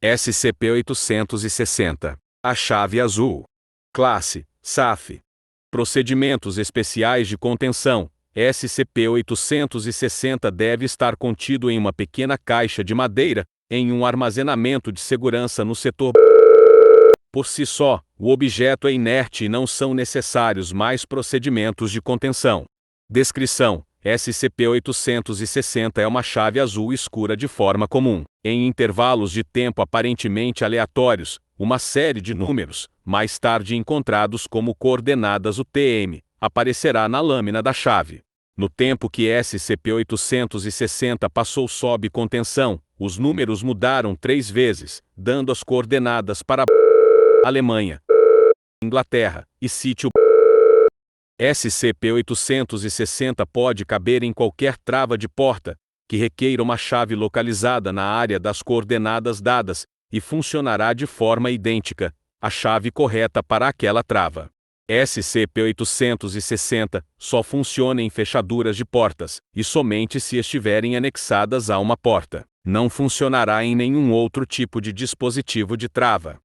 SCP-860. A chave azul. Classe: SAF. Procedimentos especiais de contenção. SCP-860 deve estar contido em uma pequena caixa de madeira, em um armazenamento de segurança no setor. Por si só, o objeto é inerte e não são necessários mais procedimentos de contenção. Descrição: SCP-860 é uma chave azul escura de forma comum. Em intervalos de tempo aparentemente aleatórios, uma série de números, mais tarde encontrados como coordenadas UTM, aparecerá na lâmina da chave. No tempo que SCP-860 passou sob contenção, os números mudaram 3 vezes, dando as coordenadas para Alemanha, Inglaterra e sítio. SCP-860 pode caber em qualquer trava de porta, que requeira uma chave localizada na área das coordenadas dadas, e funcionará de forma idêntica, a chave correta para aquela trava. SCP-860 só funciona em fechaduras de portas, e somente se estiverem anexadas a uma porta. Não funcionará em nenhum outro tipo de dispositivo de trava.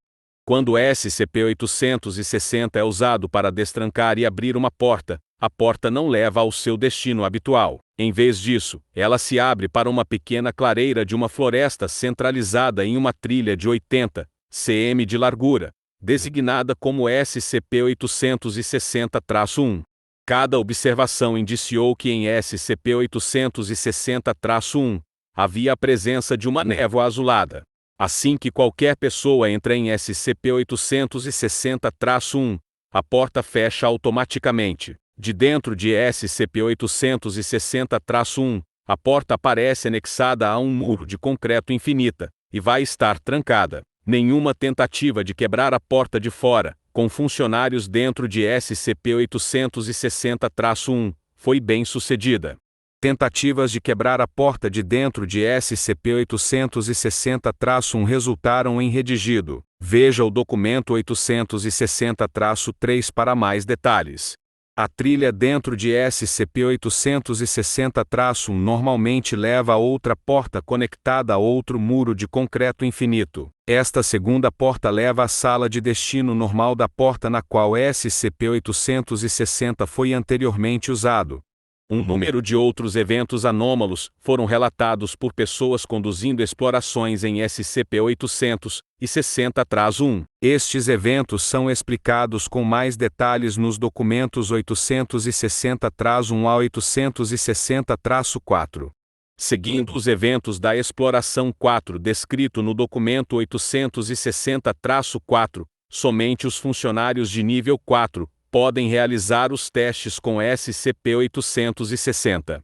Quando SCP-860 é usado para destrancar e abrir uma porta, a porta não leva ao seu destino habitual. Em vez disso, ela se abre para uma pequena clareira de uma floresta centralizada em uma trilha de 80 cm de largura, designada como SCP-860-1. Cada observação indiciou que em SCP-860-1 havia a presença de uma névoa azulada. Assim que qualquer pessoa entra em SCP-860-1, a porta fecha automaticamente. De dentro de SCP-860-1, a porta aparece anexada a um muro de concreto infinita, e vai estar trancada. Nenhuma tentativa de quebrar a porta de fora, com funcionários dentro de SCP-860-1, foi bem sucedida. Tentativas de quebrar a porta de dentro de SCP-860-1 resultaram em redigido. Veja o documento 860-3 para mais detalhes. A trilha dentro de SCP-860-1 normalmente leva a outra porta conectada a outro muro de concreto infinito. Esta segunda porta leva à sala de destino normal da porta na qual SCP-860 foi anteriormente usado. Um número de outros eventos anômalos foram relatados por pessoas conduzindo explorações em SCP-860-1. Estes eventos são explicados com mais detalhes nos documentos 860-1 a 860-4. Seguindo os eventos da exploração 4 descrito no documento 860-4, somente os funcionários de nível 4 podem realizar os testes com SCP-860.